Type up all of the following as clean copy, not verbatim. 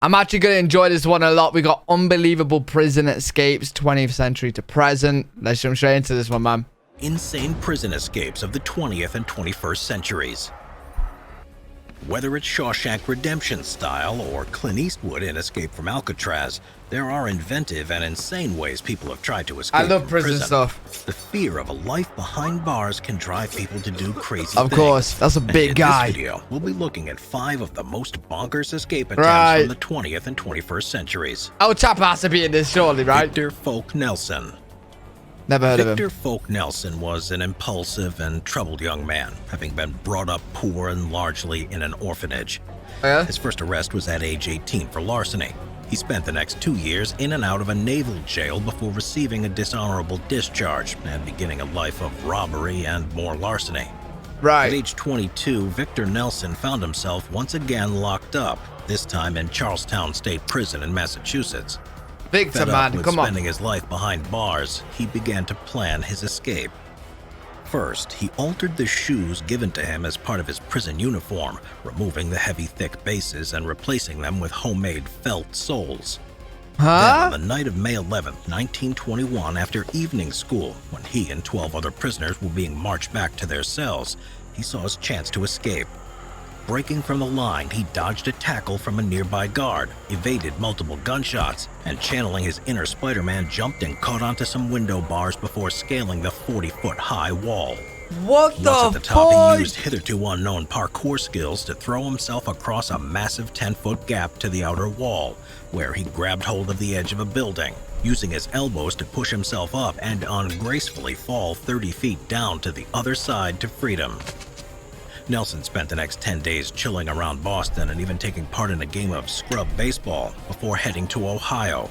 I'm actually going to enjoy this one a lot. We got unbelievable prison escapes, 20th century to present. Let's jump straight into this one, man. Insane prison escapes of the 20th and 21st centuries. Whether it's Shawshank Redemption style or Clint Eastwood in Escape from Alcatraz, there are inventive and insane ways people have tried to escape I love from prison stuff. The fear of a life behind bars can drive people to do crazy things. Of course, that's a big guy. In this video, we'll be looking at 5 of the most bonkers escape attempts from the 20th and 21st centuries. Oh, chap has to be in this, surely, right? Victor Folk Nelson. Never heard of him. Victor Folk Nelson was an impulsive and troubled young man, having been brought up poor and largely in an orphanage. Yeah? His first arrest was at age 18 for larceny. He spent the next 2 years in and out of a naval jail before receiving a dishonorable discharge and beginning a life of robbery and more larceny. Right. At age 22, Victor Nelson found himself once again locked up, this time in Charlestown State Prison in Massachusetts. Victor, Fed up man, with come on. spending his life behind bars, he began to plan his escape. First, he altered the shoes given to him as part of his prison uniform, removing the heavy, thick bases and replacing them with homemade felt soles. Then, on the night of May 11th, 1921, after evening school, when he and 12 other prisoners were being marched back to their cells, he saw his chance to escape. Breaking from the line, he dodged a tackle from a nearby guard, evaded multiple gunshots, and channeling his inner Spider-Man, jumped and caught onto some window bars before scaling the 40-foot-high wall. What the Once at the top, fuck? he used hitherto unknown parkour skills to throw himself across a massive 10-foot gap to the outer wall, where he grabbed hold of the edge of a building, using his elbows to push himself up and ungracefully fall 30 feet down to the other side to freedom. Nelson spent the next 10 days chilling around Boston and even taking part in a game of scrub baseball before heading to Ohio.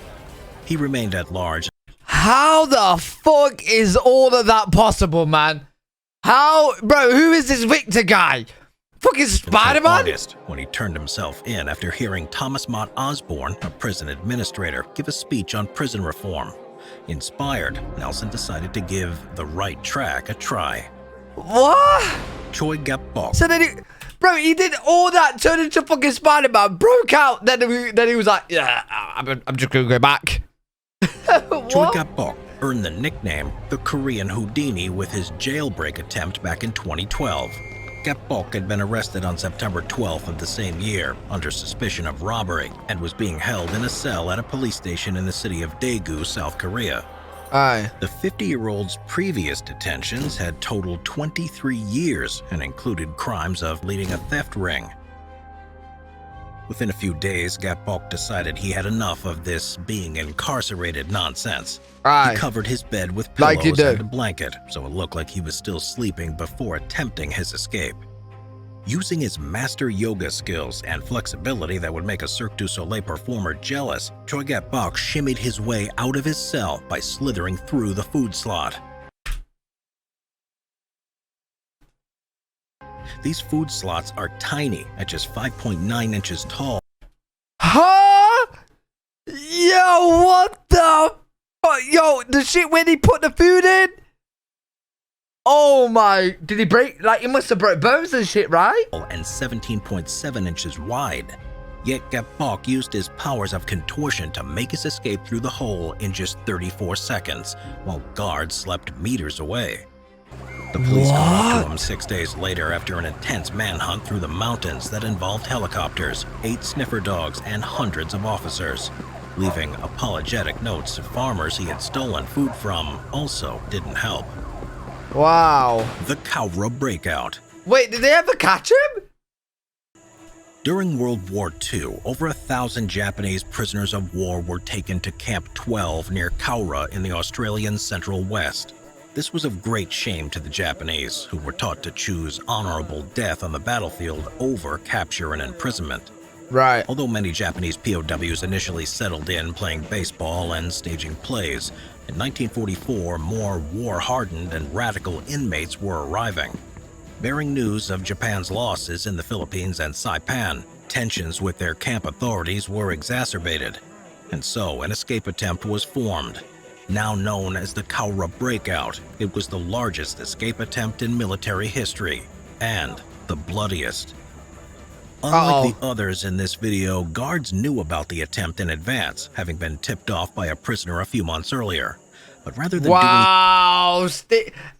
He remained at large. How the fuck is all of that possible, man? How, bro, who is this Victor guy? Fucking Spider-Man? August, when he turned himself in after hearing Thomas Mott Osborne, a prison administrator, give a speech on prison reform. Inspired, Nelson decided to give The Right Track a try. What? Choi Gap-bok. So then he did all that, turned into fucking Spider-Man, broke out, then he was like, yeah, I'm just gonna go back. Choi Gap-bok earned the nickname the Korean Houdini with his jailbreak attempt back in 2012. Gap-bok had been arrested on September 12th of the same year under suspicion of robbery and was being held in a cell at a police station in the city of Daegu, South Korea. Aye. The 50-year-old's previous detentions had totaled 23 years and included crimes of leading a theft ring. Within a few days, Gap-bok decided he had enough of this being incarcerated nonsense. Aye. He covered his bed with Like you pillows do. and a blanket, so it looked like he was still sleeping before attempting his escape. Using his master yoga skills and flexibility that would make a Cirque du Soleil performer jealous, Choi Gap-bok shimmied his way out of his cell by slithering through the food slot. These food slots are tiny, at just 5.9 inches tall. Huh? Yo, what the fuck? Yo, the shit when he put the food in? Oh my, did he break, like he must have broke bones and shit, right? And 17.7 inches wide. Yet Gap-bok used his powers of contortion to make his escape through the hole in just 34 seconds, while guards slept meters away. The police caught up to him 6 days later after an intense manhunt through the mountains that involved helicopters, 8 sniffer dogs, and hundreds of officers. Leaving apologetic notes to farmers he had stolen food from also didn't help. Wow. The Cowra Breakout. Wait, did they ever catch him? During World War II, over 1,000 Japanese prisoners of war were taken to Camp 12 near Cowra in the Australian Central West. This was of great shame to the Japanese, who were taught to choose honorable death on the battlefield over capture and imprisonment. Right. Although many Japanese POWs initially settled in playing baseball and staging plays, in 1944 more war-hardened and radical inmates were arriving. Bearing news of Japan's losses in the Philippines and Saipan, tensions with their camp authorities were exacerbated, and so an escape attempt was formed. Now known as the Cowra Breakout, it was the largest escape attempt in military history, and the bloodiest. Unlike the others in this video, guards knew about the attempt in advance, having been tipped off by a prisoner a few months earlier. But rather than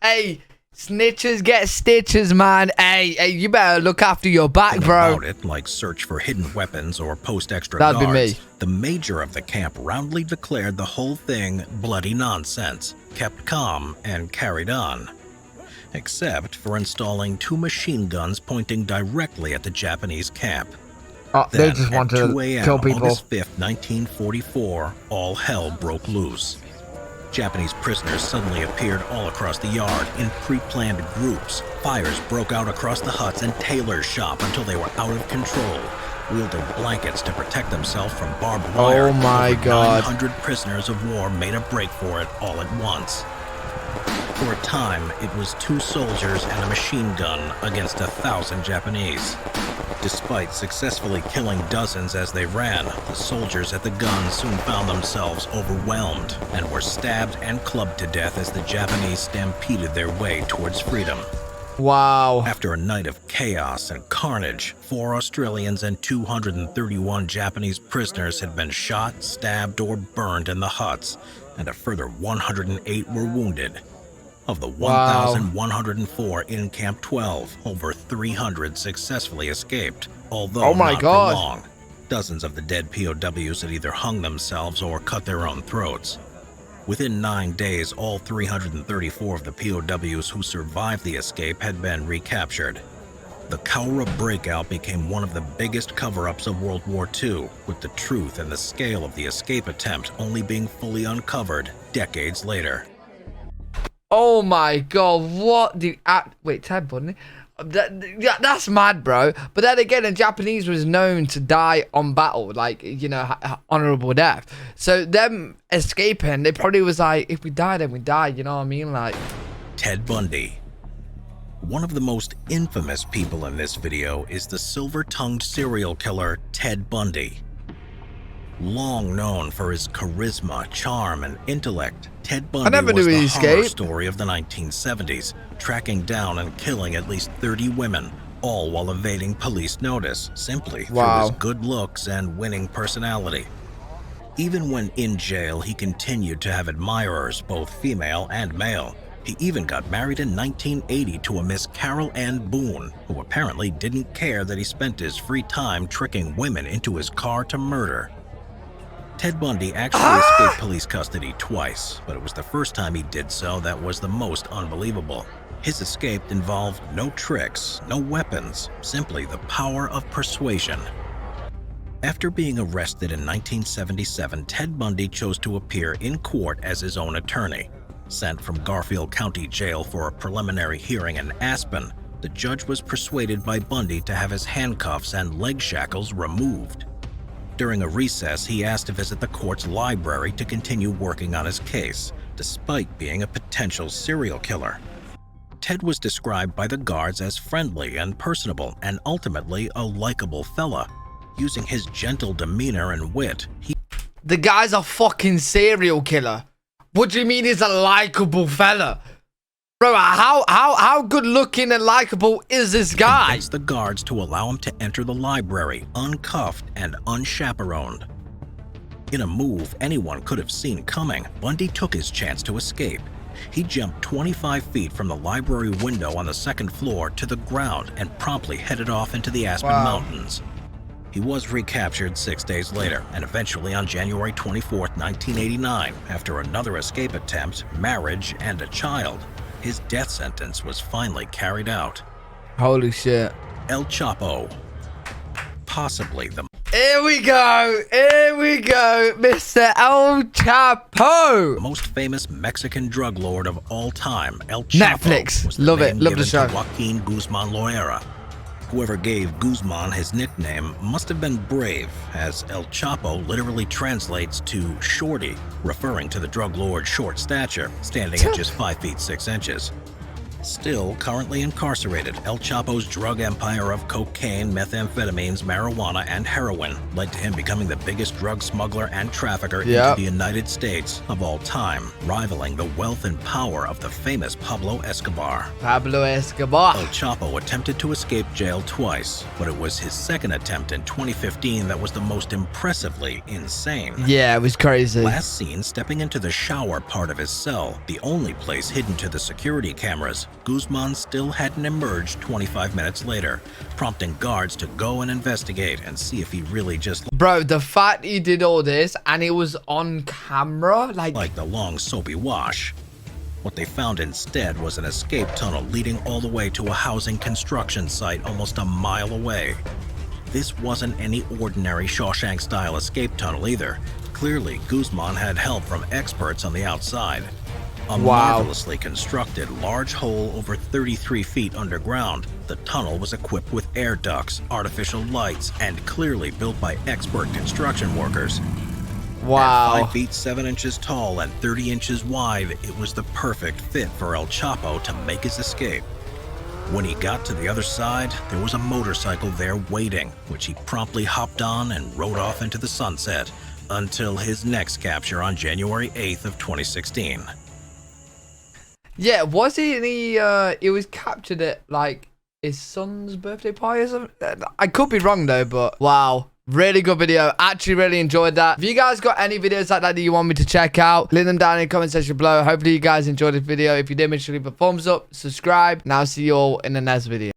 hey, snitches get stitches, man. Hey, you better look after your back, bro. About it, like search for hidden weapons or post extra That'd guards, be me. the major of the camp roundly declared the whole thing bloody nonsense, kept calm, and carried on. Except for installing 2 machine guns pointing directly at the Japanese camp. They just want to kill people. August 5th, 1944, all hell broke loose. Japanese prisoners suddenly appeared all across the yard in pre-planned groups. Fires broke out across the huts and tailor's shop until they were out of control, wielding blankets to protect themselves from barbed wire. Oh my God. 900 prisoners of war made a break for it all at once. For a time, it was 2 soldiers and a machine gun against 1,000 Japanese. Despite successfully killing dozens as they ran, the soldiers at the guns soon found themselves overwhelmed and were stabbed and clubbed to death as the Japanese stampeded their way towards freedom. Wow. After a night of chaos and carnage, 4 Australians and 231 Japanese prisoners had been shot, stabbed, or burned in the huts, and a further 108 were wounded. Of the 1,104 in Camp 12, over 300 successfully escaped, although not for long. Dozens of the dead POWs had either hung themselves or cut their own throats. Within 9 days, all 334 of the POWs who survived the escape had been recaptured. The Cowra breakout became one of the biggest cover-ups of World War II, with the truth and the scale of the escape attempt only being fully uncovered decades later. Oh my God, what the... wait, Ted Bundy? That's mad, bro. But then again, the Japanese was known to die on battle, like, you know, honorable death. So them escaping, they probably was like, if we die, then we die, you know what I mean? Like... Ted Bundy. One of the most infamous people in this video is the silver-tongued serial killer Ted Bundy. Long known for his charisma, charm, and intellect, Ted Bundy was the horror story of the 1970s, tracking down and killing at least 30 women, all while evading police notice, simply through his good looks and winning personality. Even when in jail, he continued to have admirers, both female and male. He even got married in 1980 to a Miss Carol Ann Boone, who apparently didn't care that he spent his free time tricking women into his car to murder. Ted Bundy actually escaped police custody twice, but it was the first time he did so that was the most unbelievable. His escape involved no tricks, no weapons, simply the power of persuasion. After being arrested in 1977, Ted Bundy chose to appear in court as his own attorney. Sent from Garfield County Jail for a preliminary hearing in Aspen, the judge was persuaded by Bundy to have his handcuffs and leg shackles removed. During a recess, he asked to visit the court's library to continue working on his case, despite being a potential serial killer. Ted was described by the guards as friendly and personable, and ultimately a likable fella. Using his gentle demeanor and wit, the guy's a fucking serial killer. What do you mean he's a likable fella? Bro, how good looking and likable is this guy? Convinced the guards to allow him to enter the library uncuffed and unchaperoned. In a move anyone could have seen coming, Bundy took his chance to escape. He jumped 25 feet from the library window on the 2nd floor to the ground and promptly headed off into the Aspen Mountains. He was recaptured 6 days later, and eventually on January 24, 1989, after another escape attempt, marriage, and a child, his death sentence was finally carried out. Holy shit. El Chapo. Possibly the... Here we go, Mr. El Chapo. most famous Mexican drug lord of all time, El Chapo. Netflix, was the love name it, love the given show. to Joaquin Guzman Loera. Whoever gave Guzman his nickname must have been brave, as El Chapo literally translates to shorty, referring to the drug lord's short stature, standing at just 5 feet 6 inches. Still currently incarcerated, El Chapo's drug empire of cocaine, methamphetamines, marijuana, and heroin led to him becoming the biggest drug smuggler and trafficker into the United States of all time, rivaling the wealth and power of the famous Pablo Escobar. Pablo Escobar. El Chapo attempted to escape jail twice, but it was his second attempt in 2015 that was the most impressively insane. Yeah, it was crazy. Last seen stepping into the shower part of his cell, the only place hidden to the security cameras, Guzman still hadn't emerged 25 minutes later, prompting guards to go and investigate and see if he really just Bro, the fact he did all this and it was on camera, like the long soapy wash. What they found instead was an escape tunnel leading all the way to a housing construction site almost a mile away. This wasn't any ordinary Shawshank-style escape tunnel either. Clearly, Guzman had help from experts on the outside. A marvelously constructed large hole over 33 feet underground, the tunnel was equipped with air ducts, artificial lights, and clearly built by expert construction workers. Wow. At 5 feet 7 inches tall and 30 inches wide, it was the perfect fit for El Chapo to make his escape. When he got to the other side, there was a motorcycle there waiting, which he promptly hopped on and rode off into the sunset until his next capture on January 8th of 2016. Yeah, was he was captured at like his son's birthday party or something? I could be wrong though, but wow. Really good video. Actually really enjoyed that. If you guys got any videos like that that you want me to check out, leave them down in the comment section below. Hopefully you guys enjoyed this video. If you did, make sure to leave a thumbs up, subscribe, and I'll see you all in the next video.